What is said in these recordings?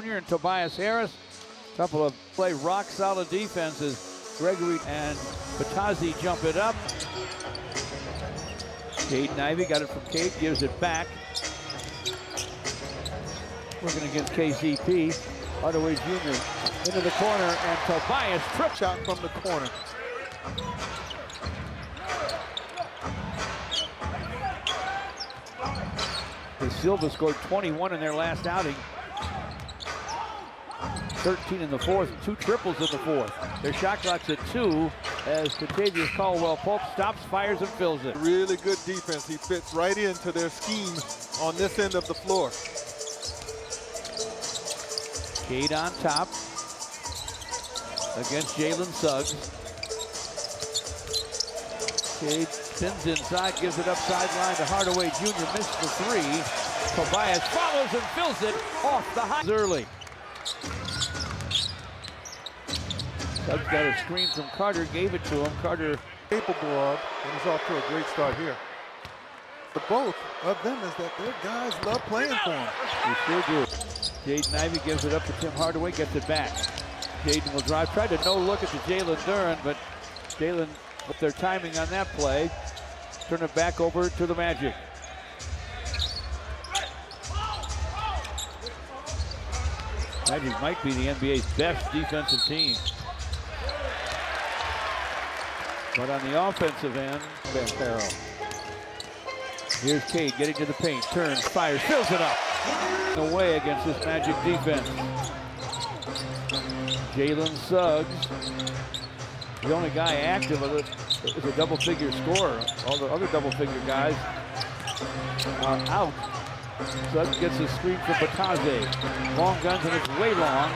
Jr. and Tobias Harris. Couple of play rock solid defenses. Gregory and Batazzi jump it up. Caden Ivey got it from Cade, gives it back. Working against KCP. Hardaway Jr. into the corner, and Tobias trip shot from the corner. The Silva scored 21 in their last outing. 13 in the fourth, 2 triples in the fourth. Their shot clock's at 2 as Kentavious Caldwell-Pope stops, fires, and fills it. Really good defense. He fits right into their scheme on this end of the floor. Cade on top against Jalen Suggs. Cade spins inside, gives it up sideline to Hardaway Jr. Missed the 3. Tobias follows and fills it off the high early. Suggs got a screen from Carter, gave it to him. Carter capable of, and he's off to a great start here. The both of them is that their guys love playing for him. They sure do. Jaden Ivey gives it up to Tim Hardaway, gets it back. Jaden will drive, tried to no look at the Jalen Duren, but Jalen, with their timing on that play, turn it back over to the Magic. Magic might be the NBA's best defensive team. But on the offensive end, Banchero. Here's Cade getting to the paint, turns, fires, fills it up. Away against this Magic defense. Jalen Suggs, the only guy active is a double-figure scorer. All the other double-figure guys are out. Suggs gets a screen from Batazzi. Long guns, and it's way long.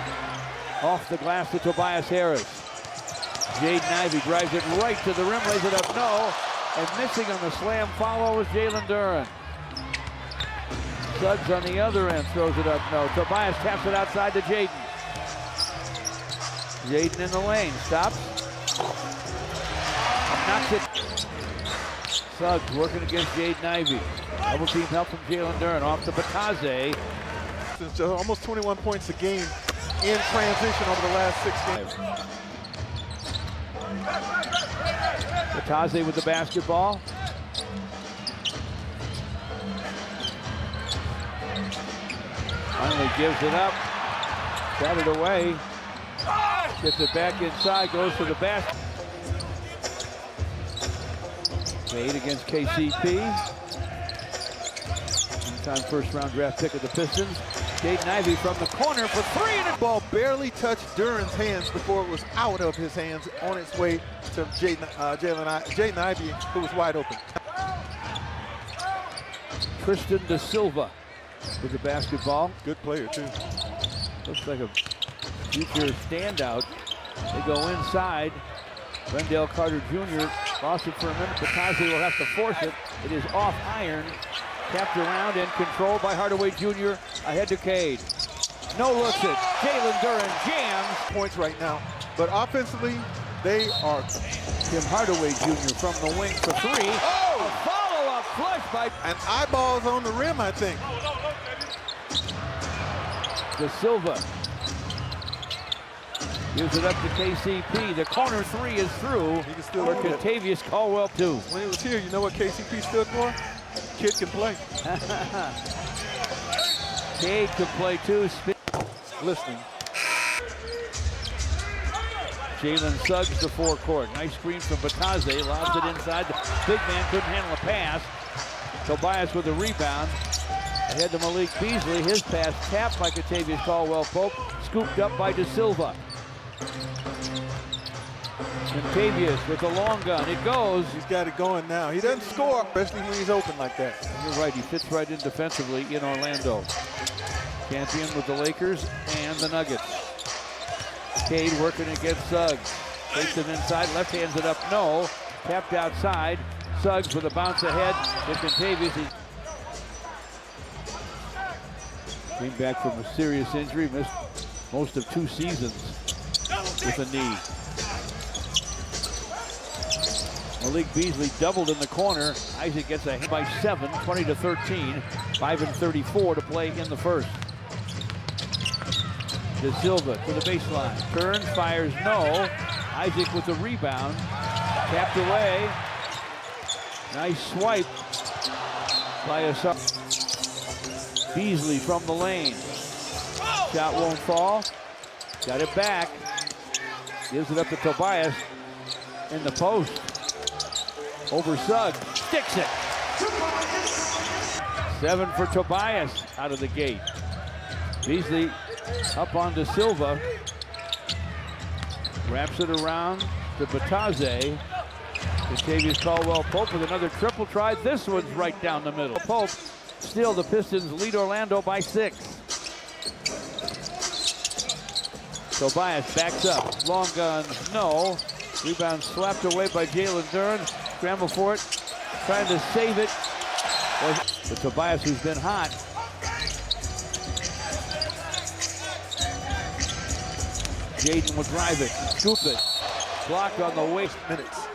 Off the glass to Tobias Harris. Jaden Ivey drives it right to the rim, lays it up, no. And missing on the slam follow was Jalen Duren. Suggs on the other end throws it up, no. Tobias taps it outside to Jaden. Jaden in the lane, stops. Knocks it. Suggs working against Jaden Ivey. Double team help from Jalen Duren, off to Batazzi. Since almost 21 points a game in transition over the last 6 games. Batazzi with the basketball. Finally gives it up. Got it away. Gets it back inside, goes to the basket. Made against KCP. Two-time first-round draft pick of the Pistons. Jaden Ivey from the corner for 3. And the ball barely touched Duren's hands before it was out of his hands on its way to Jaden Ivey, who was wide open. Tristan Da Silva with the basketball. Good player, too. Looks like a future standout. They go inside. Wendell Carter Jr. lost it for a minute. Batazzi will have to force it. It is off iron. Tapped around and controlled by Hardaway Jr. Ahead to Cade. No looks it. Jalen Duren jams. Points right now. But offensively, they are. Tim Hardaway Jr. from the wing for 3. Oh! A follow-up flush by. And eyeballs on the rim, I think. Da Silva gives it up to KCP. The corner 3 is through. He can still for Kentavious Caldwell-Pope. When he was here, you know what KCP stood for? Kid can play. Cade could play too. Listening. Jalen Suggs to forecourt. Nice screen from Batazzi. Lobs it inside. The big man couldn't handle a pass. Tobias with a rebound. Ahead to Malik Beasley. His pass tapped by Kentavious Caldwell-Pope. Scooped up by Da Silva. Kentavious with a long gun. It goes. He's got it going now. He doesn't score, especially when he's open like that. You're right. He fits right in defensively in Orlando. Champion with the Lakers and the Nuggets. Cade working against Suggs. Takes it inside. Left hands it up. No. Tapped outside. Suggs with a bounce ahead to Kentavious. Came back from a serious injury. Missed most of 2 seasons with a knee. Malik Beasley doubled in the corner. Isaac gets a hit by 7, 20-13. 5:34 to play in the first. De Silva to the baseline. Turns, fires, no. Isaac with the rebound. Tapped away. Nice swipe by Asar. Beasley from the lane. Shot won't fall. Got it back. Gives it up to Tobias in the post. Over Suggs. Sticks it. 7 for Tobias out of the gate. Beasley up on De Silva. Wraps it around to Bataze. Octavius Caldwell-Pope with another triple try. This one's right down the middle. Pope, still the Pistons lead Orlando by 6. Tobias backs up. Long gun, no. Rebound slapped away by Jalen Duren. Scramble for it. Trying to save it. But Tobias, who's been hot. Jaden will drive it, scoop it. Blocked on the waist. Minutes.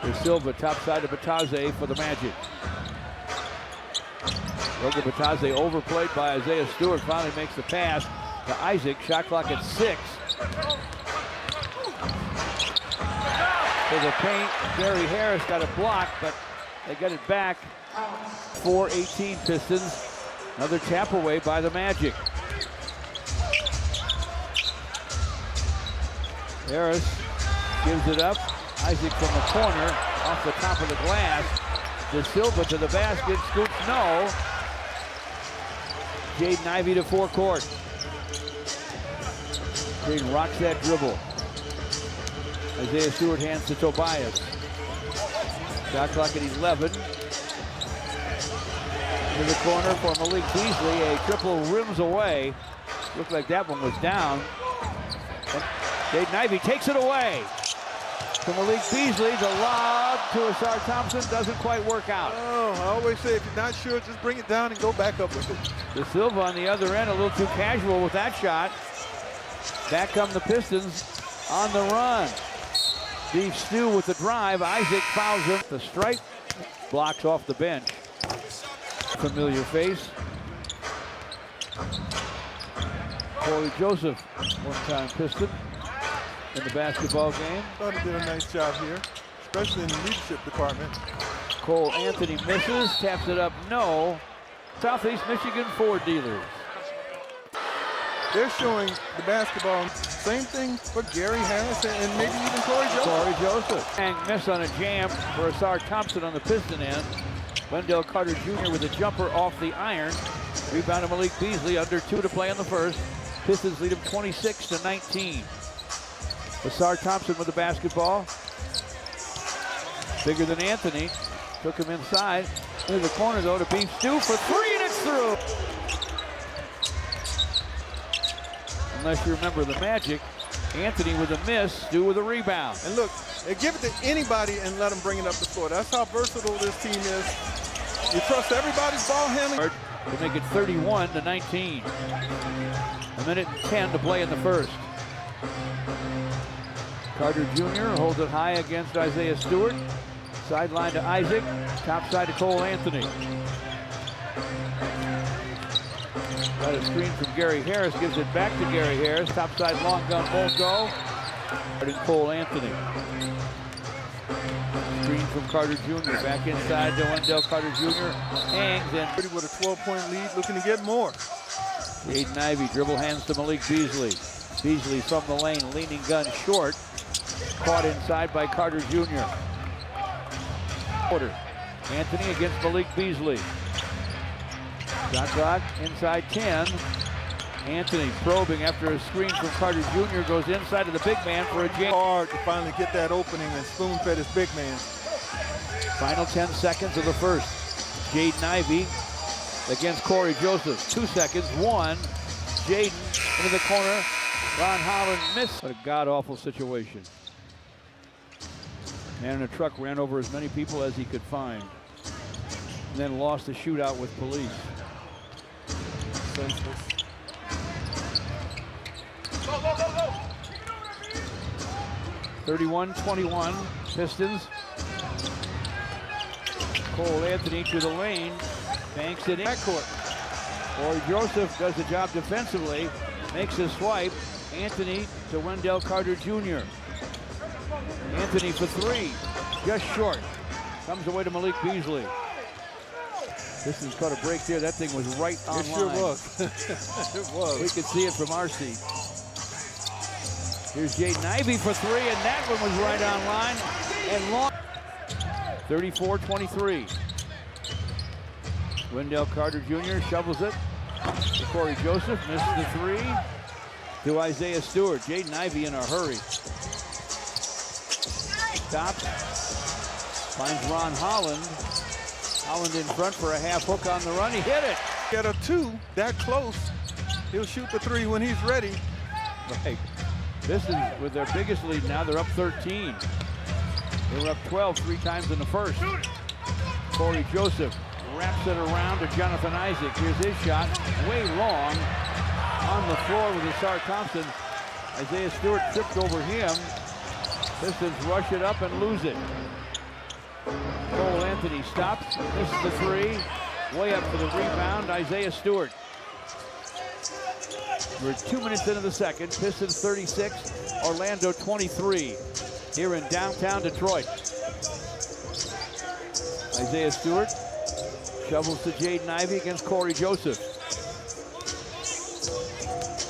De Silva, top side of Bataze for the Magic. Roger Bataze overplayed by Isaiah Stewart. Finally makes the pass to Isaac. Shot clock at 6. For the paint, Gary Harris got a block, but they got it back. 4-18 Pistons. Another tap away by the Magic. Harris gives it up. Isaac from the corner, off the top of the glass. De Silva to the basket, scoops no. Jaden Ivey to forecourt. Jaden rocks that dribble. Isaiah Stewart hands to Tobias. Shot clock at 11. To the corner for Malik Beasley. A triple rims away. Looked like that one was down. And Jaden Ivey takes it away. To Malik Beasley, the lob to Asar Thompson doesn't quite work out. Oh, I always say if you're not sure, just bring it down and go back up with it. De Silva on the other end, a little too casual with that shot. Back come the Pistons on the run. Beef Stew with the drive. Isaac fouls him. The strike blocks off the bench. Familiar face. Corey Joseph, one-time Piston in the basketball game. Thought he did a nice job here, especially in the leadership department. Cole Anthony misses, taps it up, no. Southeast Michigan Ford dealers. They're showing the basketball. Same thing for Gary Harris and maybe even Corey Joseph. Corey Joseph. And miss on a jam for Asar Thompson on the Piston end. Wendell Carter Jr. with a jumper off the iron. Rebound to Malik Beasley, under 2 to play in the first. Pistons lead him 26-19. Asar Thompson with the basketball. Bigger than Anthony. Took him inside. Into the corner though to Beef Stew for 3 and it's through. Unless you remember the Magic. Anthony with a miss, Stew with a rebound. And look, they give it to anybody and let them bring it up the floor. That's how versatile this team is. You trust everybody's ball handling. To make it 31-19. A minute and 10 to play in the first. Carter Jr. holds it high against Isaiah Stewart. Sideline to Isaac. Top side to Cole Anthony. Got a screen from Gary Harris. Gives it back to Gary Harris. Top side long gun won't go. And Cole Anthony. Screen from Carter Jr. Back inside to Wendell Carter Jr. Hangs and With a 12-point lead, looking to get more. Jaden Ivey dribble hands to Malik Beasley. Beasley from the lane, leaning gun short. Caught inside by Carter Jr. Anthony against Malik Beasley. Shot clock inside 10. Anthony probing after a screen from Carter Jr. goes inside to the big man for a jam. Hard to finally get that opening and spoon-fed his big man. Final 10 seconds of the first. Jaden Ivey against Corey Joseph. 2 seconds, 1. Jaden into the corner. Ron Holland missed. What a god-awful situation. Man in a truck ran over as many people as he could find. And then lost the shootout with police. Senseless. 31-21, Pistons. Cole Anthony to the lane, banks it in. Backcourt. Corey Joseph does the job defensively. makes a swipe. Anthony to Wendell Carter Jr. Anthony for three, just short. Comes away to Malik Beasley. This has got a break there. That thing was right on It line. sure was. It was. We could see it from our seat. Here's Jaden Ivey for three, and that one was right on line. And long. 34-23. Wendell Carter Jr. shovels it to Corey Joseph. Misses the three to Isaiah Stewart. Jaden Ivey in a hurry. Stops. Finds Ron Holland. Holland in front for a half hook on the run. He hit it. Get a two that close. He'll shoot the three when he's ready. Right. Pistons with their biggest lead now. They're up 13. They were up 12 three times in the first. Corey Joseph wraps it around to Jonathan Isaac. Here's his shot. Way long. On the floor with Asar Thompson. Isaiah Stewart tripped over him. Pistons rush it up and lose it. Cole Anthony stops. Misses the three. Way up for the rebound. Isaiah Stewart. We're 2 minutes into the second. Pistons 36, Orlando 23. Here in downtown Detroit. Isaiah Stewart shovels to Jaden Ivey against Corey Joseph.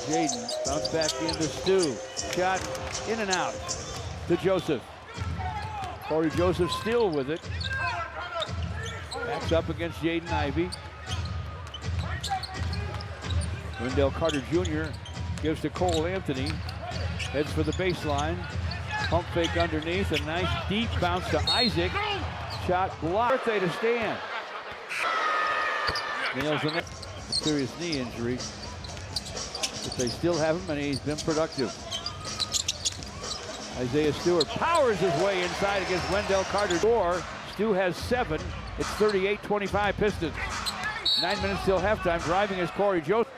Jaden bounce back into Stu. Shot in and out to Joseph. Corey Joseph still with it. Backs up against Jaden Ivey. Wendell Carter Jr. gives to Cole Anthony. Heads for the baseline. Pump fake underneath. A nice deep bounce to Isaac. Shot blocked. Birthday to Stan. Nails a serious knee injury. But they still have him, and he's been productive. Isaiah Stewart powers his way inside against Wendell Carter. Stu has 7. It's 38-25 Pistons. 9 minutes till halftime. Driving is Corey Joseph.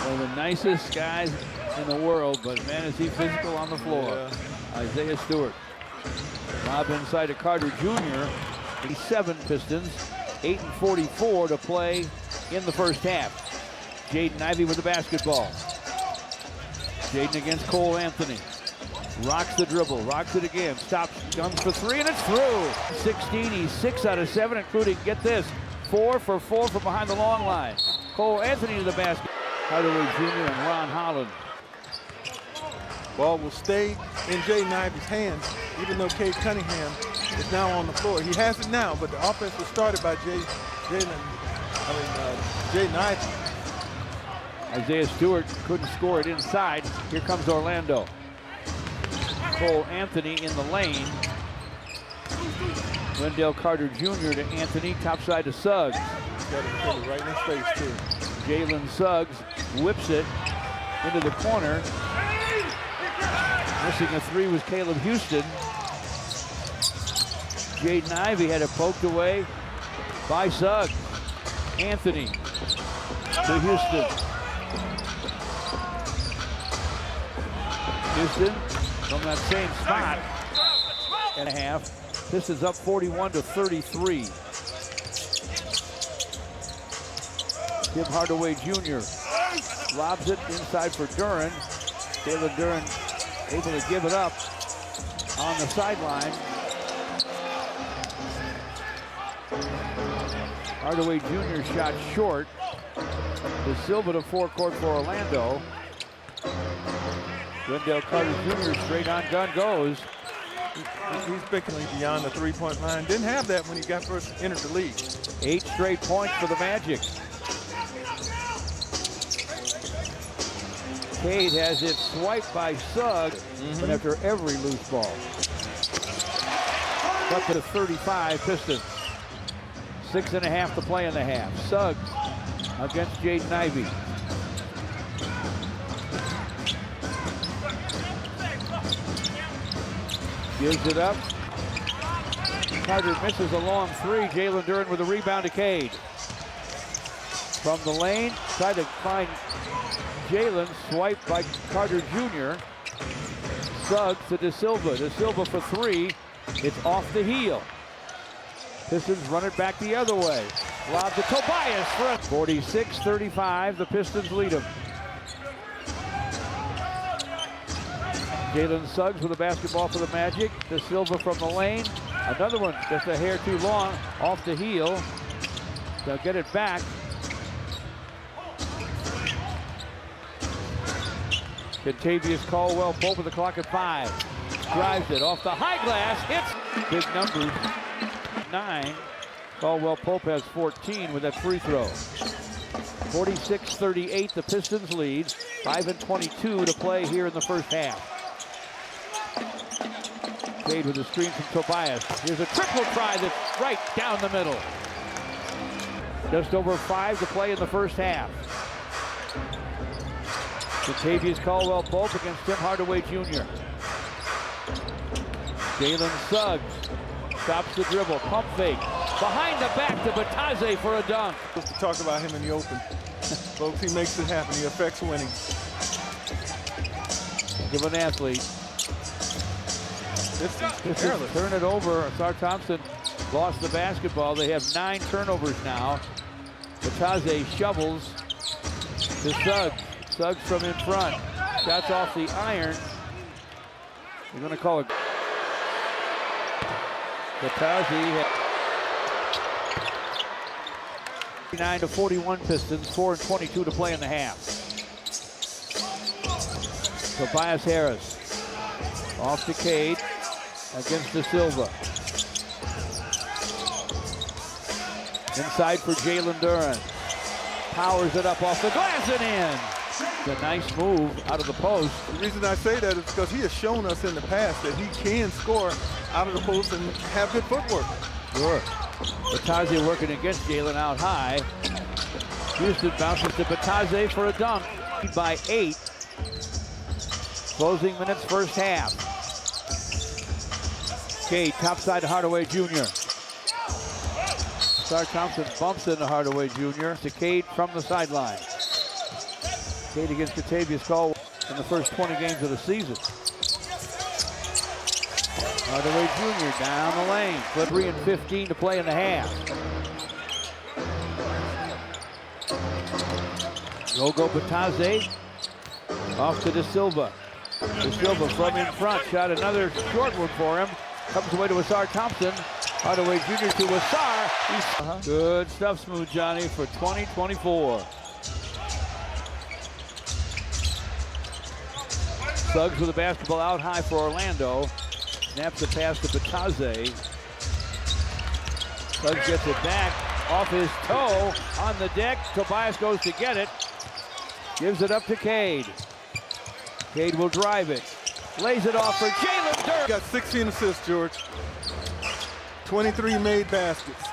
One of the nicest guys in the world, but man, is he physical on the floor. Yeah. Isaiah Stewart. Lob inside to Carter Jr. 7 Pistons. 8:44 to play in the first half. Jaden Ivey with the basketball. Jaden against Cole Anthony. Rocks the dribble, rocks it again, stops, guns for three, and it's through. 16, he's 6 out of 7, including, get this, 4 for 4 from behind the long line. Cole Anthony to the basket. Hardaway Jr. and Ron Holland. Ball will stay in Jaden Ivey's hands, even though Cade Cunningham is now on the floor. He has it now, but the offense was started by Jaden Ivey. Isaiah Stewart couldn't score it inside. Here comes Orlando. Cole Anthony in the lane. Wendell Carter Jr. to Anthony, topside to Suggs. Got it right in his face, too. Jalen Suggs whips it into the corner. Missing a three was Caleb Houston. Jaden Ivey had it poked away by Suggs. Anthony to Houston. Houston from that same spot. And a half. Pistons up 41-33. Tim Hardaway Jr. lobs it inside for Duren. Jalen Duren able to give it up on the sideline. Hardaway Jr. shot short. De Silva to forecourt for Orlando. Wendell Carter Jr. straight on gun goes. He's basically beyond the three-point line. Didn't have that when he got first entered the league. 8 straight points for the Magic. Cade has it swiped by Suggs, but after every loose ball. Up to the 35 Pistons. 6.5 to play in the half. Suggs against Jaden Ivey. Gives it up. Carter misses a long three. Jalen Duren with a rebound to Cade. From the lane, tried to find Jalen, swiped by Carter Jr. Suggs to De Silva. De Silva for three. It's off the heel. Pistons run it back the other way. Lob to Tobias for 46-35. The Pistons lead them. Jalen Suggs with the basketball for the Magic. De Silva from the lane. Another one just a hair too long. Off the heel. They'll get it back. Contavious Caldwell-Pope with the clock at 5. Drives it off the high glass. Hits. Big numbers. 9. Caldwell-Pope has 14 with that free throw. 46-38, the Pistons lead. 5:22 to play here in the first half. Cade with a screen from Tobias. Here's a triple try that's right down the middle. Just over 5 to play in the first half. Contavious Caldwell-Pope against Tim Hardaway Jr. Jalen Suggs stops the dribble, pump fake. Behind the back to Batadze for a dunk. Just to talk about him in the open. Folks, he makes it happen. He affects winning. Give an athlete. Turn it over. Sar Thompson lost the basketball. They have 9 turnovers now. Batadze shovels to Suggs. Suggs from in front. Shots off the iron. They're going to call it. Batadze. 39-41 Pistons. 4:22 to play in the half. Tobias Harris off to Cade against De Silva. Inside for Jalen Duren. Powers it up off the glass and in. A nice move out of the post. The reason I say that is because he has shown us in the past that he can score out of the post and have good footwork. Sure. Batadze working against Jalen out high. Houston bounces to Batadze for a dunk. By 8. Closing minutes first half. Cade topside to Hardaway Jr. Sar Thompson bumps into Hardaway Jr. to Cade from the sideline. Cade against Contavious Caldwell in the first 20 games of the season. Hardaway Jr. down the lane. 3:15 to play in the half. Gogo Batadze off to De Silva. De Silva from in front. Shot another short one for him. Comes away to Sar Thompson. Hardaway Jr. to Sar. Good stuff, Smooth Johnny, for 20-24. Suggs with the basketball out high for Orlando. Snaps the pass to Batadze. Suggs gets it back off his toe on the deck. Tobias goes to get it. Gives it up to Cade. Cade will drive it. Lays it off for Jalen Duren. Got 16 assists, George. 23 made baskets.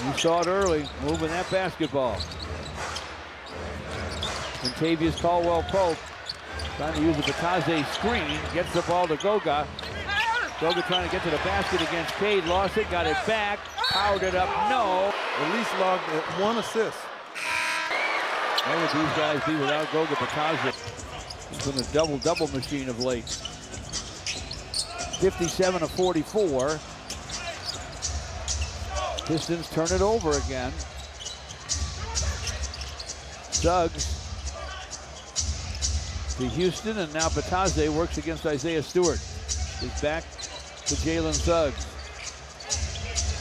You saw it early, moving that basketball. Contavious Caldwell-Pope trying to use the Batadze screen. Gets the ball to Goga. Goga trying to get to the basket against Cade. Lost it, got it back. Powered it up, no. At least logged 1 assist. How would these guys be without Goga Batadze? He's been a double-double machine of late. 57-44. Pistons turn it over again. Suggs to Houston, and now Batadze works against Isaiah Stewart. He's back to Jalen Suggs.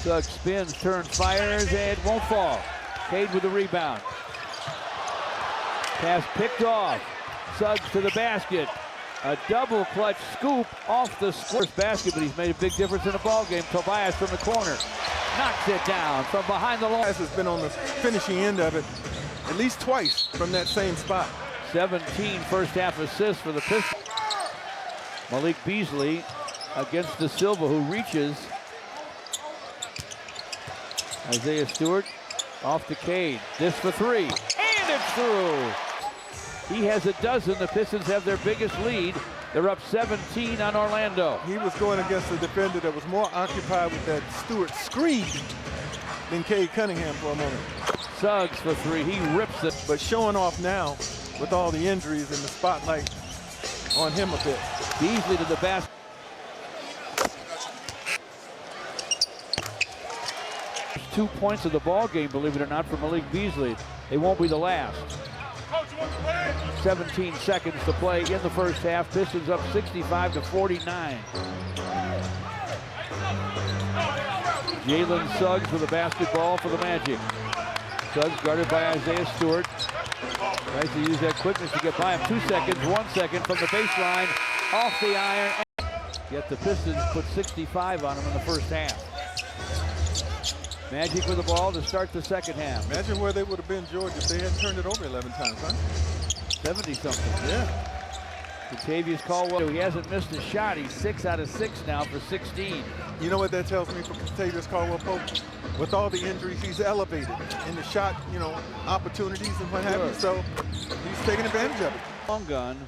Suggs spins, turns, fires, and won't fall. Cade with the rebound. Pass picked off. Suggs to the basket. A double clutch scoop off the first basket, but he's made a big difference in the ball game. Tobias from the corner knocks it down from behind the line. Has been on the finishing end of it at least twice from that same spot. 17 first half assists for the Pistons. Malik Beasley against De Silva, who reaches. Isaiah Stewart off to Cade. This for 3, and it's through. He has a dozen. The Pistons have their biggest lead. They're up 17 on Orlando. He was going against a defender that was more occupied with that Stewart screen than Cade Cunningham for a moment. Suggs for 3, he rips it. But showing off now with all the injuries and the spotlight on him a bit. Beasley to the basket. There's 2 points of the ball game, believe it or not, for Malik Beasley. They won't be the last. 17 seconds to play in the first half. Pistons up 65-49. Jalen Suggs with the basketball for the Magic. Suggs guarded by Isaiah Stewart. Tries to use that quickness to get by him. 2 seconds, 1 second from the baseline, off the iron. Yet the Pistons put 65 on him in the first half. Magic with the ball to start the second half. Imagine where they would have been, George, if they hadn't turned it over 11 times, huh? 70-something. Yeah. Kentavious Caldwell, he hasn't missed a shot. He's 6 out of 6 now for 16. You know what that tells me for Kentavious Caldwell-Pope? With all the injuries, he's elevated in the shot, opportunities and what have you. So he's taking advantage of it. Long gun.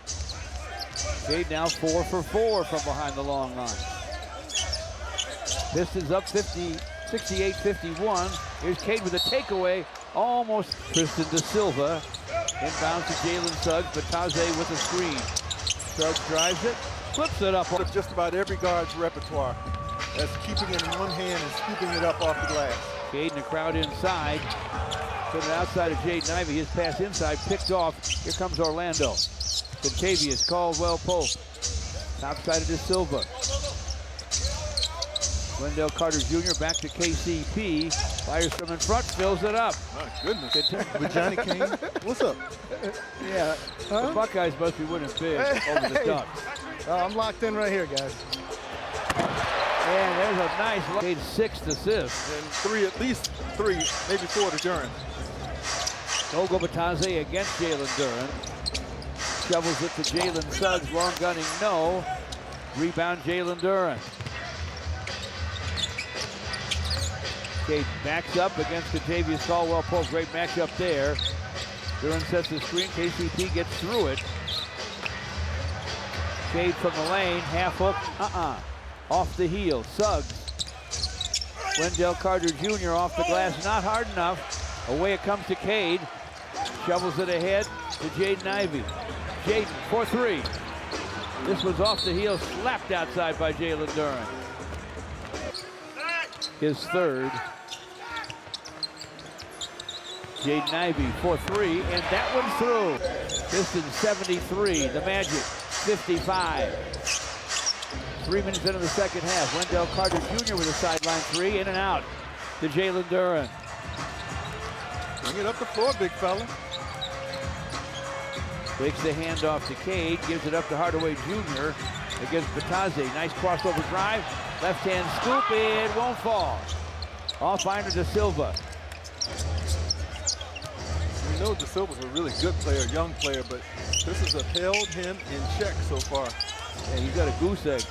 Cade now 4 for 4 from behind the long line. Pistons up 68-51. Here's Cade with a takeaway. Almost Tristan De Silva. Inbound to Jalen Suggs, but Taze with a screen. Suggs drives it, flips it up. Just about every guard's repertoire. That's keeping it in one hand and scooping it up off the glass. Cade and the crowd inside. Putting it outside of Jaden Ivey. His pass inside, picked off. Here comes Orlando. Kentavious Caldwell-Pope. Top side of De Silva. Wendell Carter Jr. back to KCP. Fires from in front, fills it up. My goodness. With Johnny King. What's up? Yeah, the Buckeyes must be winning big over the Ducks. I'm locked in right here, guys. And there's a nice look. 6 assists. And 3, at least 3, maybe 4 to Duren. Gogo Batadze against Jalen Duren. Shovels it to Jalen Suggs. Long gunning, no. Rebound, Jalen Duren. Cade backs up against Kentavious Caldwell-Pope. Great matchup there. Duren sets the screen. KCP gets through it. Cade from the lane. Half hook. Off the heel. Suggs. Wendell Carter Jr. off the glass. Not hard enough. Away it comes to Cade. Shovels it ahead to Jaden Ivey. Jaden for 3. This was off the heel. Slapped outside by Jalen Duren. His third. Jaden Ivey for 3, and that one's through. Pistons 73, the Magic 55. 3 minutes into the second half. Wendell Carter Jr. with a sideline 3, in and out to Jalen Duren. Bring it up the floor, big fella. Takes the handoff to Cade, gives it up to Hardaway Jr. against Batadze. Nice crossover drive. Left hand scoop, it won't fall. Off iron to Silva. We know De Silva's a really good player, young player, but this has held him in check so far. Yeah, he's got a goose egg.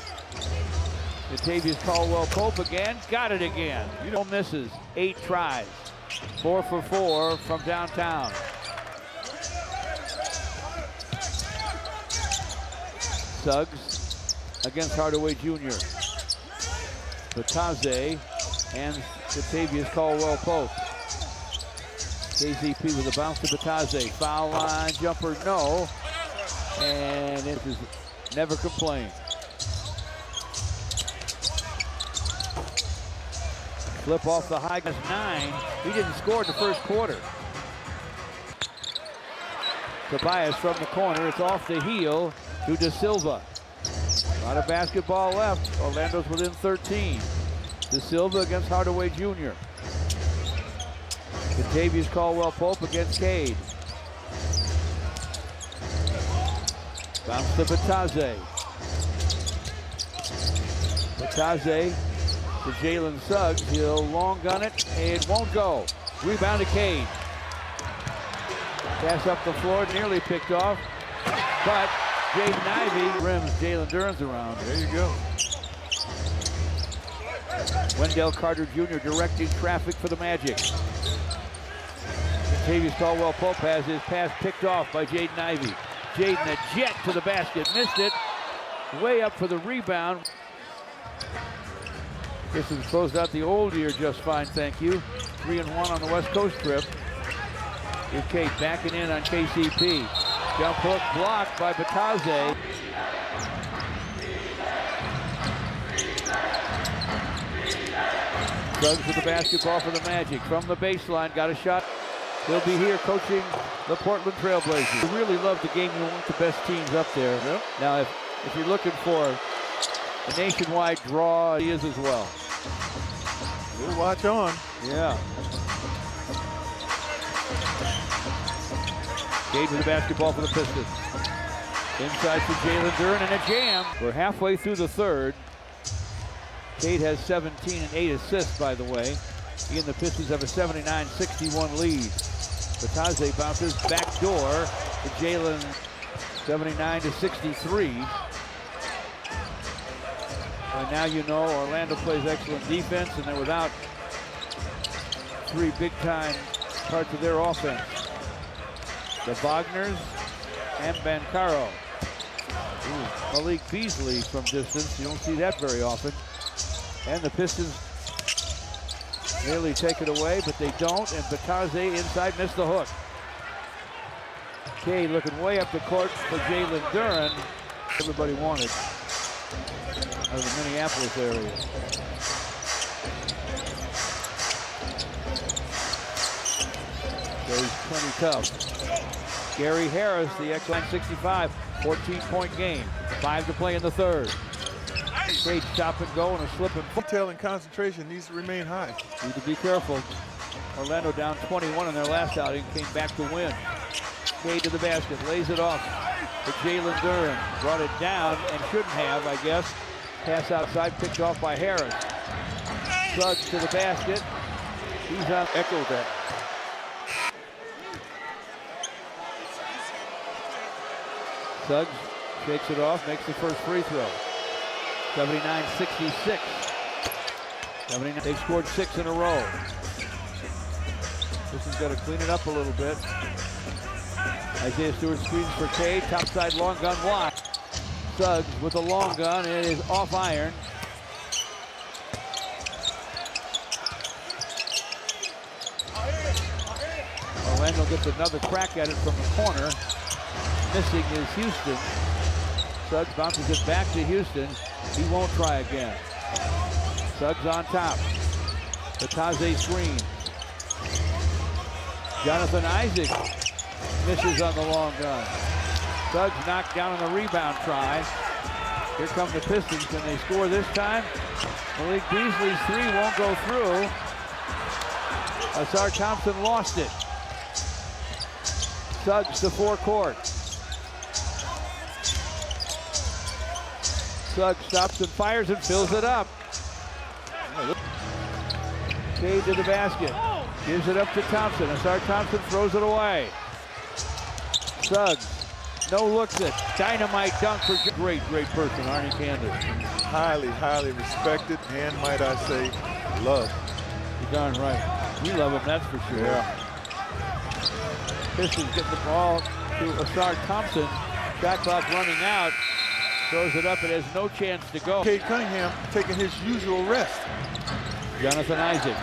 Kentavious Caldwell-Pope again, got it again. Misses, 8 tries. 4 for 4 from downtown. Suggs against Hardaway Jr. Batadze and Kentavious Caldwell-Pope. KCP with a bounce to Batadze. Foul line jumper, no. And it is never complained. Flip off the high, 9. He didn't score in the first quarter. Tobias from the corner, it's off the heel to De Silva. A lot of basketball left. Orlando's within 13. De Silva against Hardaway Jr. Kentavious Caldwell-Pope against Cade. Bounce to Batadze. Batadze to Jalen Suggs. He'll long gun it. It won't go. Rebound to Cade. Pass up the floor, nearly picked off. But Jaden Ivey rims Jalen Duren's around. There you go. Wendell Carter Jr. directing traffic for the Magic. Kentavious Caldwell-Pope has his pass picked off by Jaden Ivey. Jaden a jet to the basket, missed it. Way up for the rebound. Pistons closed out the old year just fine, thank you. 3-1 on the West Coast trip. Here's Cade backing in on KCP. Jump hook blocked by Batadze. Suggs with the basketball for the Magic. From the baseline, got a shot. He'll be here coaching the Portland Trailblazers. You really love the game. You want the best teams up there. Yep. Now, if you're looking for a nationwide draw, he is as well. We'll watch on. Yeah. Cade with the basketball for the Pistons. Inside to Jalen Duren and a jam. We're halfway through the third. Cade has 17 and 8 assists, by the way. He and the Pistons have a 79-61 lead. Batadze bounces back door to Jalen, 79-63. And now you know Orlando plays excellent defense, and they're without three big-time parts of their offense. The Wagners and Bancaro. Malik Beasley from distance. You don't see that very often. And the Pistons nearly take it away, but they don't. And Batadze inside missed the hook. Cade looking way up the court for Jalen Duren. Everybody wanted out of the Minneapolis area. So he's plenty tough. Gary Harris, the X-Line 65, 14-point game. 5 to play in the third. Cade stop and go and a slip and Detail and concentration needs to remain high. need to be careful. Orlando down 21 in their last outing, came back to win. Cade to the basket, lays it off to Jalen Duren. Brought it down and shouldn't have, I guess. Pass outside, picked off by Harris. Suggs to the basket. He's on. Echo that. Suggs shakes it off, makes the first free throw. 79-66. 79. They've scored 6 in a row. This has got to clean it up a little bit. Isaiah Stewart screens for Cade. Topside long gun wide. Suggs with a long gun. It is off iron. Orlando gets another crack at it from the corner. Missing is Houston. Suggs bounces it back to Houston. He won't try again. Suggs on top. Batadze screen. Jonathan Isaac misses on the long gun. Suggs knocked down on the rebound try. Here come the Pistons. Can they score this time? Malik Beasley's three won't go through. Asar Thompson lost it. Suggs to forecourt. Suggs stops and fires and fills it up. Cade to the basket. Gives it up to Thompson. Asar Thompson throws it away. Suggs, no looks it. Dynamite dunk for great person, Arnie Candace. Highly, highly respected and, might I say, loved. You're darn right. We love him, that's for sure. Yeah. Pistons get the ball to Asar Thompson. Shot clock running out. Throws it up, it has no chance to go. Cade Cunningham taking his usual rest. Jonathan Isaac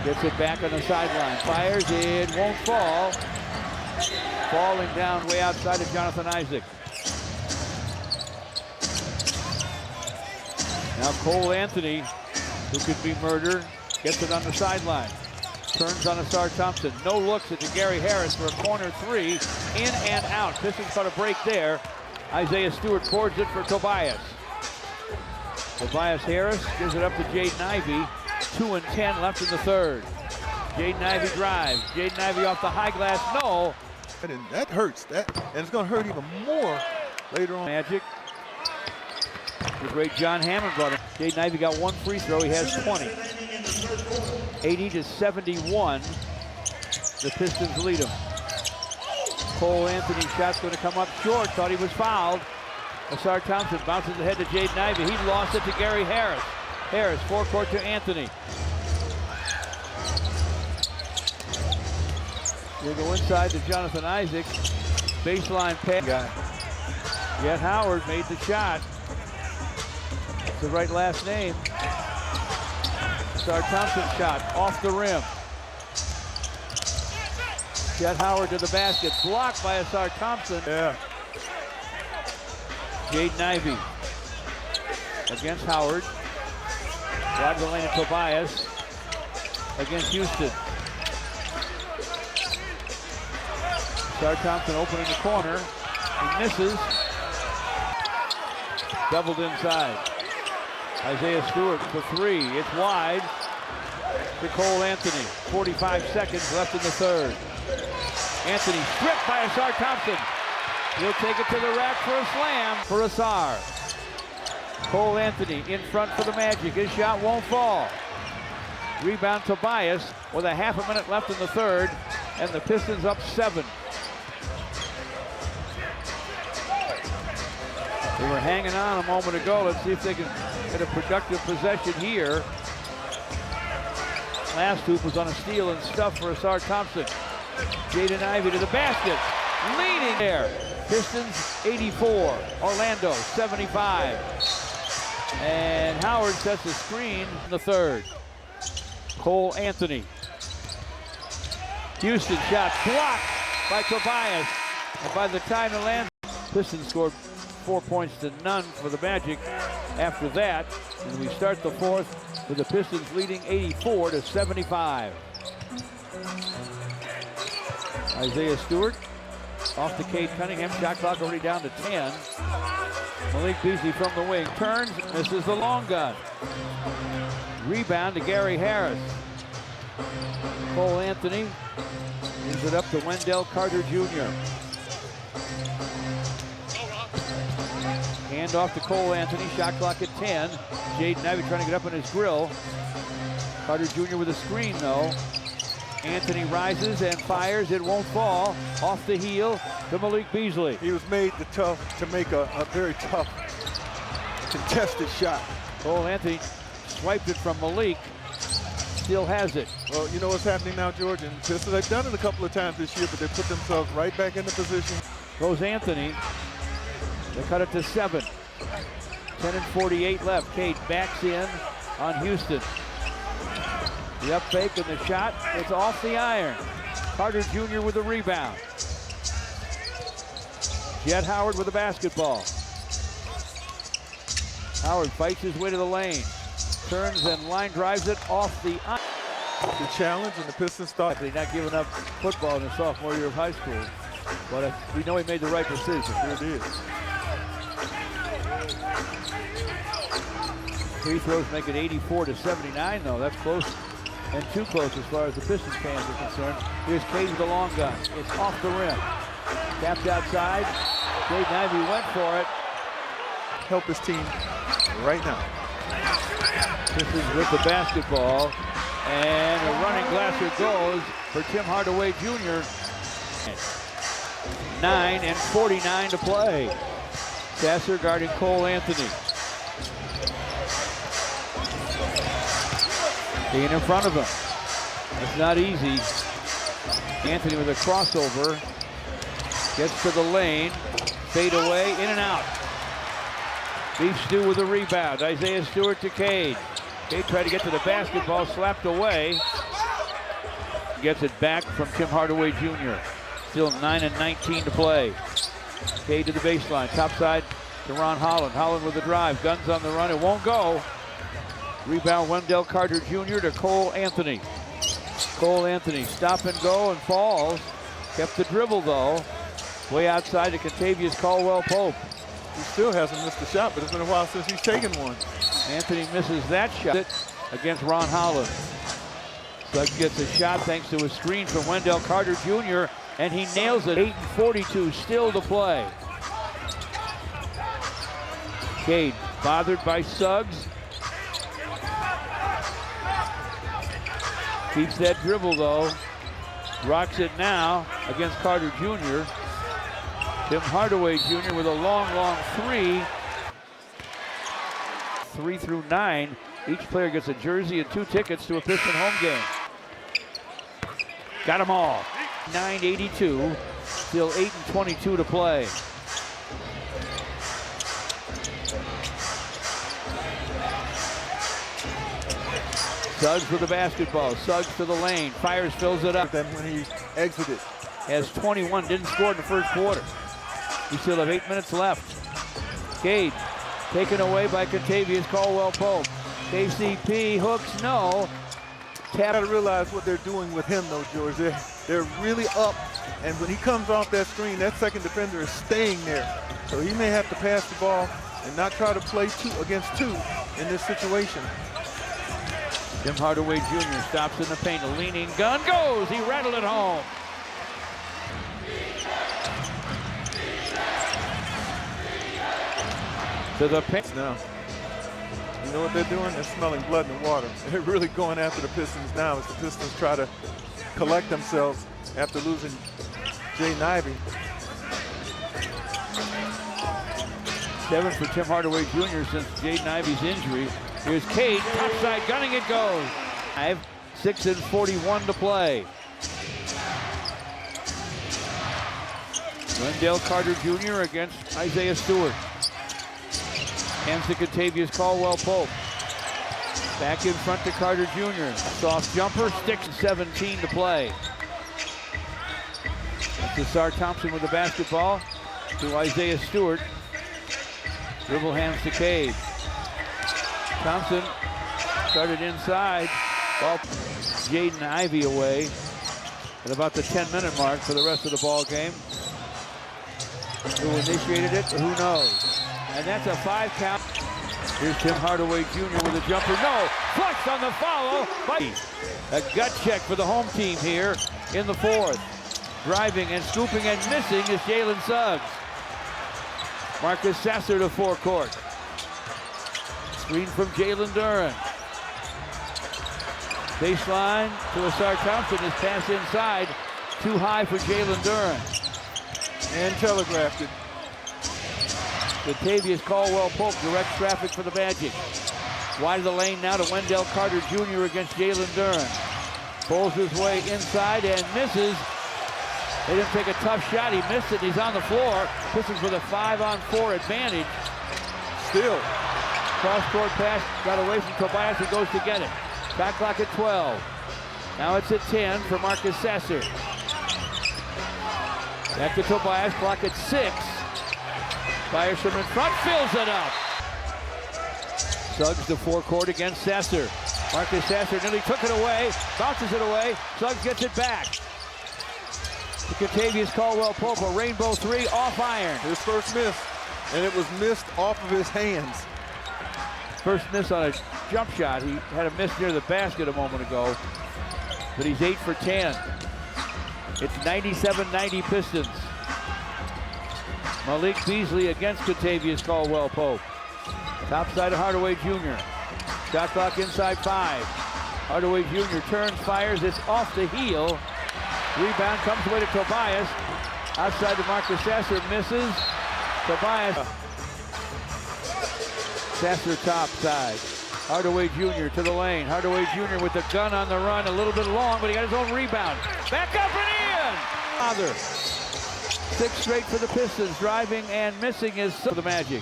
gets it back on the sideline. Fires, it won't fall. Falling down way outside of Jonathan Isaac. Now Cole Anthony, who could be murdered, gets it on the sideline. Turns on Asar Thompson. No looks it to Gary Harris for a corner three. In and out. Pistons got a break there. Isaiah Stewart boards it for Tobias. Tobias Harris gives it up to Jaden Ivey. 2 and 10 left in the third. Jaden Ivey drives. Jaden Ivey off the high glass. No. And that hurts. And it's going to hurt even more later on. Magic. The great John Hammond brought it. Jaden Ivey got one free throw. He has 20. 80-71. The Pistons lead him. Cole Anthony shot's going to come up short. Thought he was fouled. Asar Thompson bounces ahead to Jaden Ivey. He lost it to Gary Harris. Harris, forecourt to Anthony. They go inside to Jonathan Isaac. Baseline pass. Yet Howard made the shot. It's the right last name. Asar Thompson shot off the rim. Jet Howard to the basket, blocked by Asar Thompson. Yeah. Jaden Ivey against Howard. Drive the lane to Tobias against Houston. Sar Thompson open in the corner. He misses. Doubled inside. Isaiah Stewart for three. It's wide to Cole Anthony. 45 seconds left in the third. Anthony stripped by Sar Thompson. He'll take it to the rack for a slam for Asar. Cole Anthony in front for the Magic. His shot won't fall. Rebound Tobias with a half a minute left in the third, and the Pistons up 7. They were hanging on a moment ago. Let's see if they can get a productive possession here. Last hoop was on a steal and stuff for Asar Thompson. Jaden Ivey to the basket. Leading there. Pistons 84, Orlando 75. And Howard sets a screen in the third. Cole Anthony. Houston shot blocked by Tobias. And by the time it lands, Pistons scored 4 points to none for the Magic after that. And we start the fourth with the Pistons leading 84 to 75. Isaiah Stewart off to Cade Cunningham. Shot clock already down to 10. Malik Beasley from the wing turns, misses the long gun. Rebound to Gary Harris. Cole Anthony gives it up to Wendell Carter Jr. Hand off to Cole Anthony. Shot clock at 10. Jaden Ivey trying to get up on his grill. Carter Jr. with a screen though. Anthony rises and fires. It won't fall. Off the heel to Malik Beasley. He was made to make a very tough contested shot. Cole Anthony swiped it from Malik. Still has it. Well, you know what's happening now, George? And Pistons, they've done it a couple of times this year, but they put themselves right back in the position. Goes Anthony. They cut it to 7. 10 and 48 left. Cade backs in on Houston. The up fake and the shot, it's off the iron. Carter Jr. with the rebound. Jet Howard with the basketball. Howard fights his way to the lane. Turns and line drives it off the iron. The challenge, and the Pistons thought they're not giving up football in his sophomore year of high school. But we know he made the right decision. Sure did. Free throws make it 84 to 79 though. That's close. And too close as far as the Pistons fans are concerned. Here's Cade with the long gun. It's off the rim. Tapped outside. Jaden Ivey went for it. Help his team right now. Pistons with the basketball. And a running Glasser goes for Tim Hardaway Jr. 9 and 49 to play. Sasser guarding Cole Anthony. Being in front of him. It's not easy. Anthony with a crossover. Gets to the lane. Fade away, in and out. Beef Stew with a rebound. Isaiah Stewart to Cade. Cade tried to get to the basketball, slapped away. Gets it back from Tim Hardaway Jr. Still 9 and 19 to play. Cade to the baseline. Top side to Ron Holland. Holland with the drive. Guns on the run. It won't go. Rebound Wendell Carter Jr. to Cole Anthony. Cole Anthony stop and go and falls. Kept the dribble though. Way outside to Contavious Caldwell-Pope. He still hasn't missed a shot, but it's been a while since he's taken one. Anthony misses that shot against Ron Holland. Suggs gets a shot thanks to a screen from Wendell Carter Jr. and he nails it. 8 and 42 still to play. Cade bothered by Suggs. Keeps that dribble though. Rocks it now against Carter Jr. Tim Hardaway Jr. with a long three. 3 through 9. Each player gets a jersey and 2 tickets to a Piston home game. Got them all. 9:82. Still 8 and 22 to play. Suggs with the basketball. Suggs to the lane. Fires, fills it up. Then when he exited. Has 21. Didn't score in the first quarter. We still have 8 minutes left. Cade taken away by Contavious Caldwell-Pope. KCP hooks no. Got to realize what they're doing with him though, George. They're really up And when he comes off that screen, that second defender is staying there. So he may have to pass the ball and not try to play 2 against 2 in this situation. Tim Hardaway Jr. stops in the paint. A leaning gun goes. He rattled it home. To the paint. Now, you know what they're doing? They're smelling blood in the water. They're really going after the Pistons now as the Pistons try to collect themselves after losing Jay Ivey. 7 for Tim Hardaway Jr. since Jaden Ivey's injury. Here's Cade, topside gunning, it goes. 6:41 to play. Wendell Carter Jr. against Isaiah Stewart. Hands to Kentavious Caldwell-Pope. Back in front to Carter Jr. Soft jumper, sticks. 17 to play. Cesar Thompson with the basketball to Isaiah Stewart. Dribble hands to Cade. Thompson started inside. Ball Jaden Ivey away at about the 10-minute mark for the rest of the ball game. Who initiated it? Who knows? And that's a 5 count. Here's Tim Hardaway Jr. with a jumper. No! Flush on the follow. A gut check for the home team here in the 4th. Driving and scooping and missing is Jalen Suggs. Marcus Sasser to forecourt. Screen from Jalen Duren. Baseline to Asar Thompson. His pass inside. Too high for Jalen Duren. And telegraphed it. Kentavious Caldwell-Pope directs traffic for the Magic. Wide of the lane now to Wendell Carter Jr. against Jalen Duren. Pulls his way inside and misses. They didn't take a tough shot. He missed it. He's on the floor. Pistons with a 5-on-4 advantage. Still. Cross-court pass got away from Tobias and goes to get it. Shot clock at 12. Now it's at 10 for Marcus Sasser. Back to Tobias, clock at 6. Fires from in front, fills it up. Suggs to forecourt against Sasser. Marcus Sasser nearly took it away, bounces it away. Suggs gets it back. To Kentavious Caldwell-Pope, a rainbow 3 off iron. His first miss, and it was missed off of his hands. First miss on a jump shot. He had a miss near the basket a moment ago, but he's 8 for 10. It's 97-90 Pistons. Malik Beasley against Kentavious Caldwell-Pope. Top side of Hardaway Jr. Shot clock inside 5. Hardaway Jr. turns, fires, it's off the heel. Rebound comes away to Tobias. Outside to Marcus Sasser, misses. Tobias. Sasser top side. Hardaway Jr. to the lane. Hardaway Jr. with the gun on the run, a little bit long, but he got his own rebound. Back up and in! Father. 6 straight for the Pistons, driving and missing is for the Magic.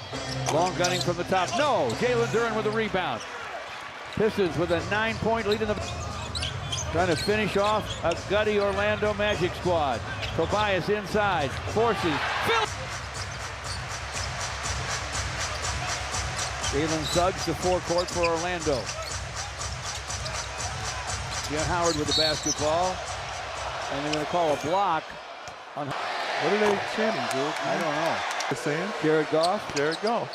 Long gunning from the top. No! Jalen Duren with a rebound. Pistons with a 9-point lead in the... Trying to finish off a gutty Orlando Magic squad. Tobias inside, forces, Jalen Suggs to forecourt for Orlando. Jan Howard with the basketball. And they're going to call a block on... What are they chanting, George? I don't know. They're saying? Jared Goff? Jared Goff.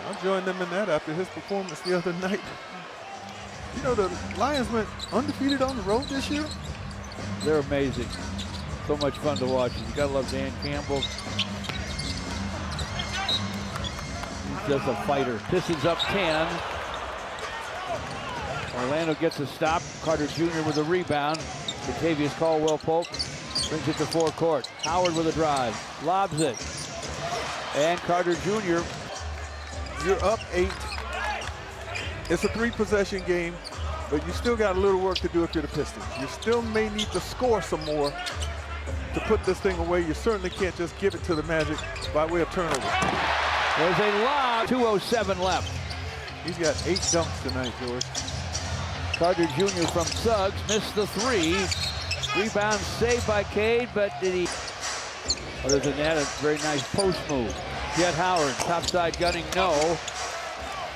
I'll join them in that after his performance the other night. You know, the Lions went undefeated on the road this year. They're amazing. So much fun to watch. You gotta love Dan Campbell. He's just a fighter. Pistons up 10. Orlando gets a stop. Carter Jr. with a rebound. Kentavious Caldwell-Pope brings it to forecourt. Howard with a drive. Lobs it. And Carter Jr. You're up 8. It's a 3-possession game, but you still got a little work to do if you're the Pistons. You still may need to score some more to put this thing away. You certainly can't just give it to the Magic by way of turnover. There's a lob. 2:07 left. He's got 8 dunks tonight, George. Carter Jr. from Suggs missed the 3. Rebound saved by Cade, but did he? Other than that, a very nice post move. Jet Howard, topside gunning, no.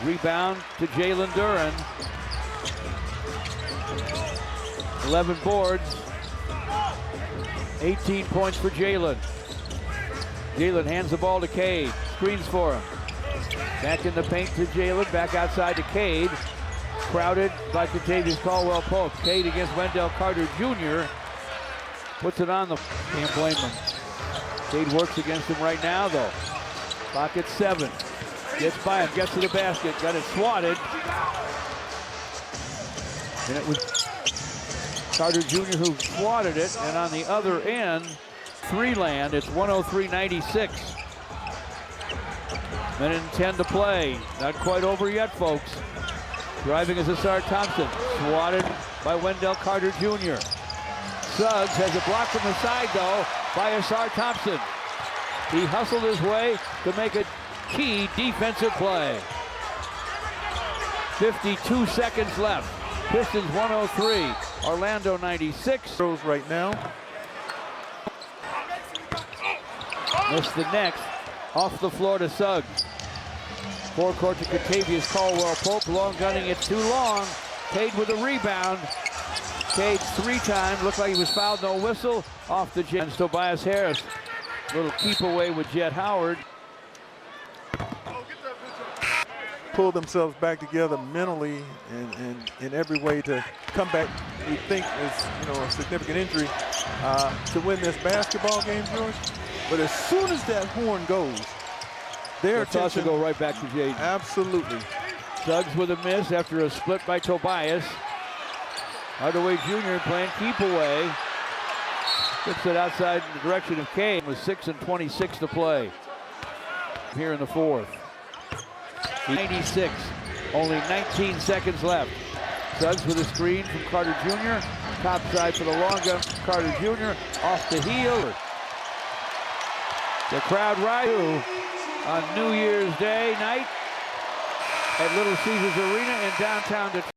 Rebound to Jalen Duren. 11 boards 18 points for Jalen. Jalen hands the ball to Cade. Screens for him. Back in the paint to Jalen. Back outside to Cade. Crowded by Kentavious Caldwell-Pope. Cade against Wendell Carter Jr. Puts it on the... Can't blame him. Cade works against him right now, though. Clock at 7. Gets by him. Gets to the basket. Got it swatted. And it was Carter Jr. who swatted it. And on the other end, Three-land, it's 103-96. Minute and 10 to play. Not quite over yet, folks. Driving is Asar Thompson. Swatted by Wendell Carter Jr. Suggs has a block from the side, though, by Asar Thompson. He hustled his way to make a key defensive play. 52 seconds left. Pistons 103, Orlando 96. Right now. Missed the next. Off the floor to Suggs. Forecourt to Kentavious Caldwell-Pope. Long gunning, it's too long. Cade with a rebound. Cade 3 times. Looked like he was fouled, no whistle. Off the jet. And Tobias Harris. Little keep away with Jet Howard. Pull themselves back together mentally and in every way to come back. We think is a significant injury to win this basketball game, George. But as soon as that horn goes, their attention will go right back to Jaden. Absolutely. Suggs with a miss after a split by Tobias. Hardaway Jr. playing keep away. Gets it outside in the direction of Kane with 6:26 to play here in the fourth. 96, only 19 seconds left. Suggs with a screen from Carter Jr. Top side for the long gun from Carter Jr. Off the heel. The crowd rises on New Year's Day night at Little Caesars Arena in downtown Detroit.